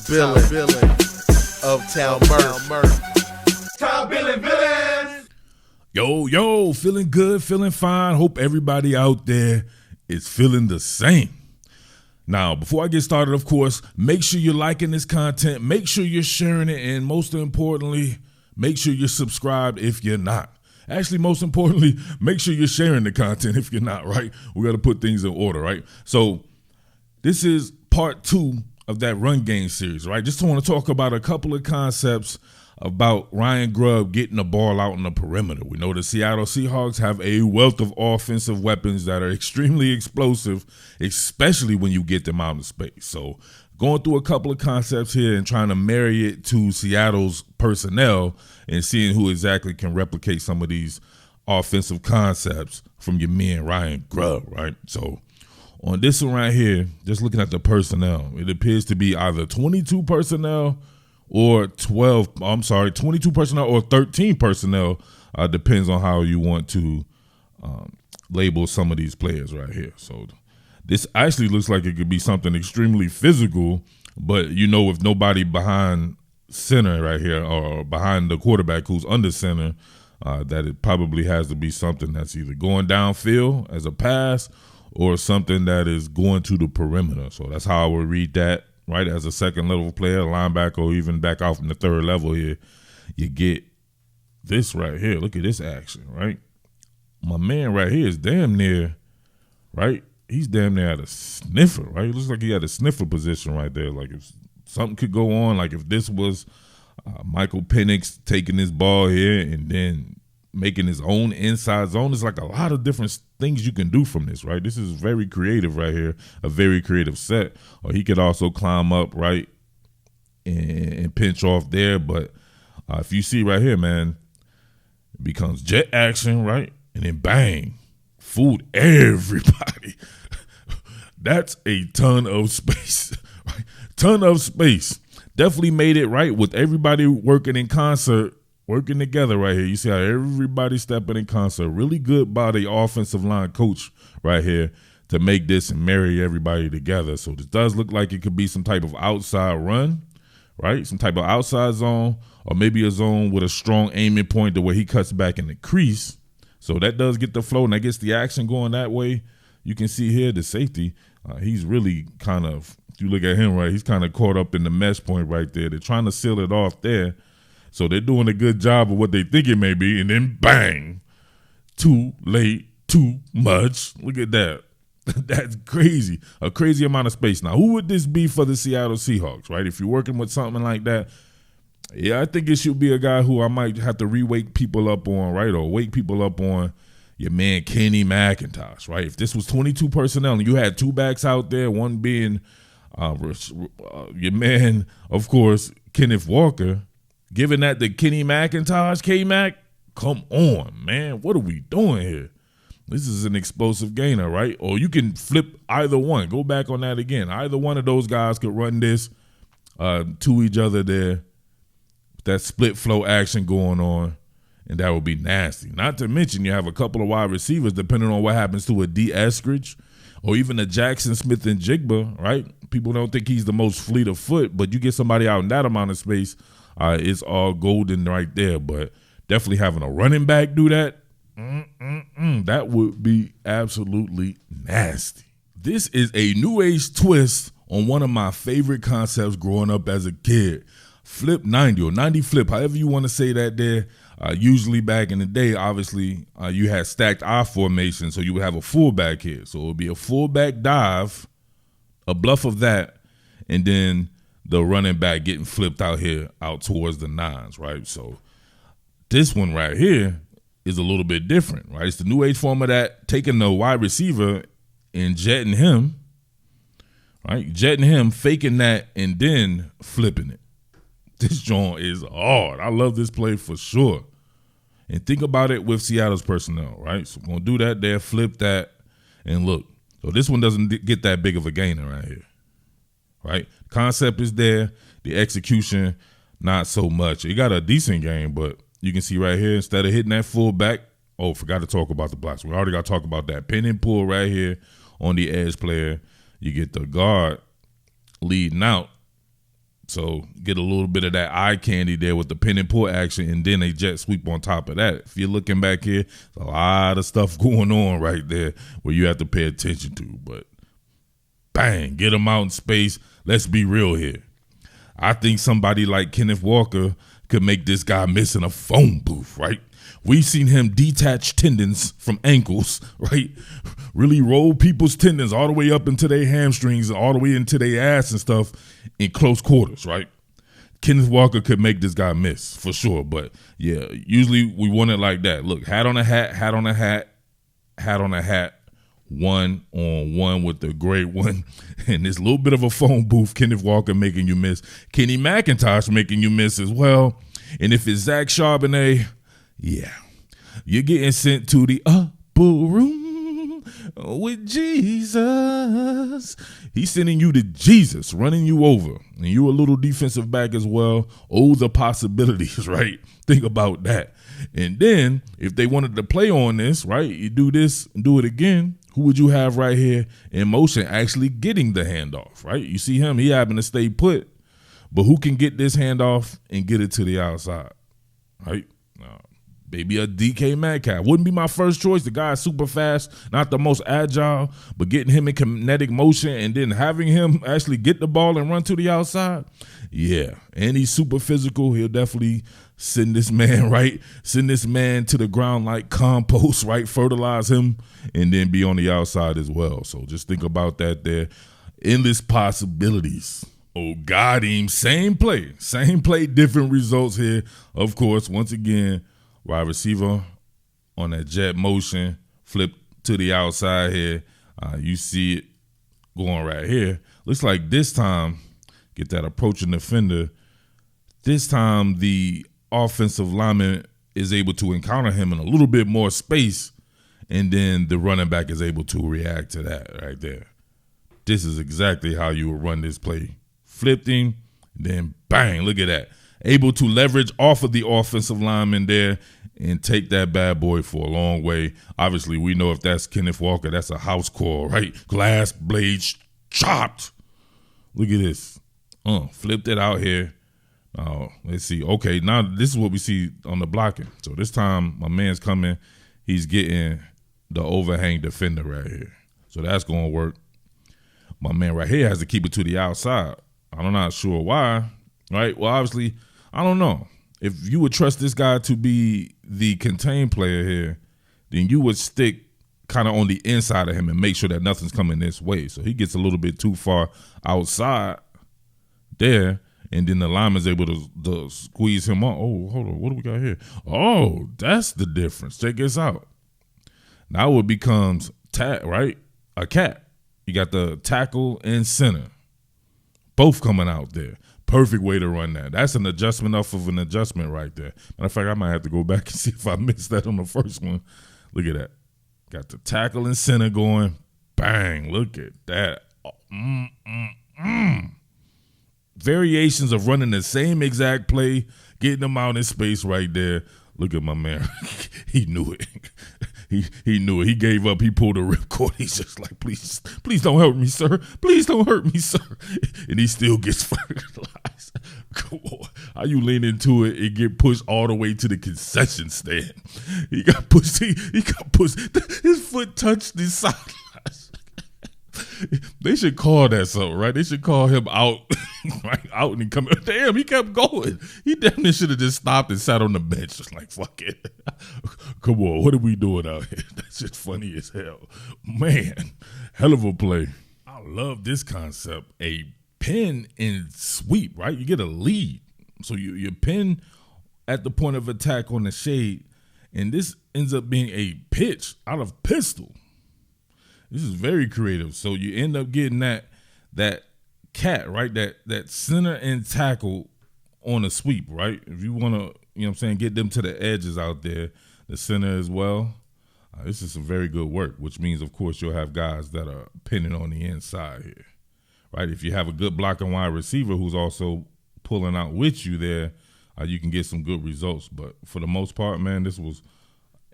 Billin of Town Murph. Town Billin. Yo, feeling good, feeling fine. Hope everybody out there is feeling the same. Now, before I get started, of course, make sure you're liking this content. Make sure you're sharing it. And most importantly, make sure you're subscribed if you're not. Actually, most importantly, make sure you're sharing the content if you're not, right? We got to put things in order, right? So this is part 2 of that run game series, right? Just want to talk about a couple of concepts about Ryan Grubb getting the ball out on the perimeter. We know the Seattle Seahawks have a wealth of offensive weapons that are extremely explosive, especially when you get them out in space. So going through a couple of concepts here and trying to marry it to Seattle's personnel and seeing who exactly can replicate some of these offensive concepts from your man Ryan Grubb, right? So on this one right here, just looking at the personnel, it appears to be either 22 personnel or 22 personnel or 13 personnel, depends on how you want to label some of these players right here. So this actually looks like it could be something extremely physical, but with nobody behind center right here or behind the quarterback who's under center, that it probably has to be something that's either going downfield as a pass or something that is going to the perimeter. So that's how I would read that. Right, as a second level player, linebacker, or even back out from the third level here, you get this right here. Look at this action, right? My man right here is damn near, right? He's damn near at a sniffer, right? It looks like he had a sniffer position right there. Like if something could go on, like if this was Michael Penix taking this ball here and then making his own inside zone, it's like a lot of different things you can do from this, right? This is very creative right here, a very creative set. Or he could also climb up, right, and pinch off there. But if you see right here, man, it becomes jet action, right? And then bang, fooled everybody. That's a ton of space, right? Ton of space. Definitely made it right with everybody working in concert, working together right here. You see how everybody stepping in concert. Really good by the offensive line coach right here to make this and marry everybody together. So this does look like it could be some type of outside run, right? Some type of outside zone, or maybe a zone with a strong aiming point to where he cuts back in the crease. So that does get the flow, and that gets the action going that way. You can see here the safety. He's really kind of, if you look at him, right, he's kind of caught up in the mesh point right there. They're trying to seal it off there. So they're doing a good job of what they think it may be, and then bang, too late, too much. Look at that. That's crazy. A crazy amount of space. Now, who would this be for the Seattle Seahawks, right? If you're working with something like that, yeah, I think it should be a guy who I might have to re-wake people up on, right, or wake people up on your man Kenny McIntosh, right? If this was 22 personnel and you had 2 backs out there, one being your man, of course, Kenneth Walker, giving that to Kenny McIntosh, K-Mac, come on, man. What are we doing here? This is an explosive gainer, right? Or you can flip either one. Go back on that again. Either one of those guys could run this to each other there. That split flow action going on, and that would be nasty. Not to mention you have a couple of wide receivers, depending on what happens to a D. Eskridge or even a Jackson Smith and Jigba, right? People don't think he's the most fleet of foot, but you get somebody out in that amount of space, it's all golden right there. But definitely having a running back do that, that would be absolutely nasty. This is a new age twist on one of my favorite concepts growing up as a kid. Flip 90 or 90 flip, however you want to say that there. Usually back in the day, obviously, you had stacked I formation, so you would have a fullback here. So it would be a fullback dive, a bluff of that, and then the running back getting flipped out here, out towards the nines, right? So this one right here is a little bit different, right? It's the new age form of that, taking the wide receiver and jetting him, right? Jetting him, faking that, and then flipping it. This joint is hard. I love this play for sure. And think about it with Seattle's personnel, right? So we're going to do that there, flip that, and look. So this one doesn't get that big of a gainer right here, right? Concept is there. The execution, not so much. It got a decent game, but you can see right here, instead of hitting that fullback, forgot to talk about the blocks. We already got to talk about that. Pin and pull right here on the edge player. You get the guard leading out So get a little bit of that eye candy there with the pin and pull action, and then a jet sweep on top of that. If you're looking back here, there's a lot of stuff going on right there where you have to pay attention to. But bang, get him out in space. Let's be real here. I think somebody like Kenneth Walker could make this guy miss in a phone booth, right? We've seen him detach tendons from ankles, right? Really roll people's tendons all the way up into their hamstrings and all the way into their ass and stuff in close quarters, right? Kenneth Walker could make this guy miss for sure. But yeah, usually we want it like that. Look, hat on a hat, hat on a hat, hat on a hat, 1-on-1 with the great one. And this little bit of a phone booth, Kenneth Walker making you miss. Kenny McIntosh making you miss as well. And if it's Zach Charbonnet, yeah, you're getting sent to the upper room with Jesus. He's sending you to Jesus, running you over. And you a little defensive back as well. Oh, the possibilities, right? Think about that. And then if they wanted to play on this, right, you do this and do it again, who would you have right here in motion actually getting the handoff, right? You see him, he having to stay put. But who can get this handoff and get it to the outside, right? Maybe a DK Metcalf. Wouldn't be my first choice. The guy is super fast, not the most agile, but getting him in kinetic motion and then having him actually get the ball and run to the outside, yeah. And he's super physical. He'll definitely send this man, right? Send this man to the ground like compost, right? Fertilize him and then be on the outside as well. So just think about that there. Endless possibilities. Oh, got him. Same play, different results here. Of course, once again, wide receiver on that jet motion, flip to the outside here. You see it going right here. Looks like this time, get that approaching defender. This time the offensive lineman is able to encounter him in a little bit more space, and then the running back is able to react to that right there. This is exactly how you would run this play. Flipped him, then bang, look at that. Able to leverage off of the offensive lineman there and take that bad boy for a long way. Obviously, we know if that's Kenneth Walker, that's a house call, right? Glass blades chopped. Look at this. Flipped it out here. Let's see. Okay, now this is what we see on the blocking. So this time, my man's coming. He's getting the overhang defender right here. So that's going to work. My man right here has to keep it to the outside. I'm not sure why, right? Well, obviously, I don't know. If you would trust this guy to be the contained player here, then you would stick kind of on the inside of him and make sure that nothing's coming this way. So he gets a little bit too far outside there, and then the lineman's able to squeeze him on. Oh, hold on. What do we got here? Oh, that's the difference. Check this out. Now it becomes right? A cat. You got the tackle and center. Both coming out there. Perfect way to run that. That's an adjustment off of an adjustment right there. Matter of fact, I might have to go back and see if I missed that on the first one. Look at that. Got the tackle and center going. Bang. Look at that. Variations of running the same exact play, getting them out in space right there. Look at my man. He knew it. He knew it. He gave up. He pulled a ripcord. He's just like, please don't hurt me, sir. Please don't hurt me, sir. And he still gets fertilized. Come on. How you lean into it and get pushed all the way to the concession stand? He got pushed. He got pushed. His foot touched the sidelines. They should call that something, right? They should call him out, right? Out and he come. Damn, he kept going. He definitely should have just stopped and sat on the bench, just like fuck it. Come on, what are we doing out here? That's just funny as hell, man. Hell of a play. I love this concept. A pin and sweep, right? You get a lead, so you pin at the point of attack on the shade, and this ends up being a pitch out of pistol. This is very creative. So you end up getting that cat, right? That center and tackle on a sweep, right? If you want to, you know what I'm saying, get them to the edges out there, the center as well. This is some very good work, which means, of course, you'll have guys that are pinning on the inside here, right? If you have a good blocking wide receiver who's also pulling out with you there, you can get some good results. But for the most part, man, this was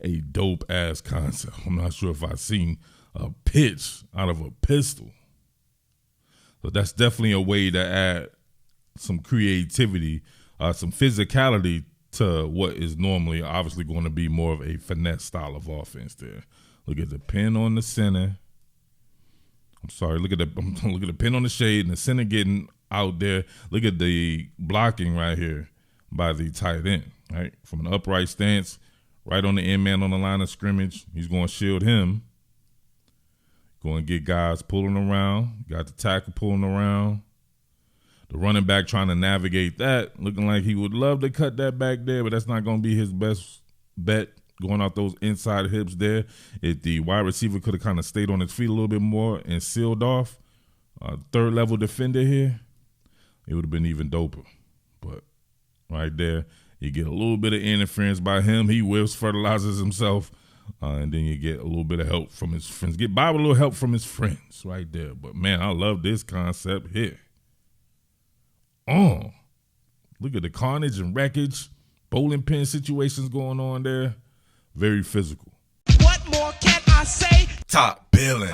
a dope-ass concept. I'm not sure if I've seen a pitch out of a pistol. So that's definitely a way to add some creativity, some physicality to what is normally obviously going to be more of a finesse style of offense there. Look at the pin on the center. Look at the pin on the shade and the center getting out there. Look at the blocking right here by the tight end, right? From an upright stance, right on the end man on the line of scrimmage. He's going to shield him. Going to get guys pulling around. Got the tackle pulling around. The running back trying to navigate that, looking like he would love to cut that back there, but that's not going to be his best bet, going out those inside hips there. If the wide receiver could have kind of stayed on his feet a little bit more and sealed off third level defender here, it would have been even doper. But right there, you get a little bit of interference by him. He whiffs, fertilizes himself, and then you get a little bit of help from his friends. Get by with a little help from his friends right there. But, man, I love this concept here. Oh, look at the carnage and wreckage, bowling pin situations going on there. Very physical. What more can I say? Top Billin.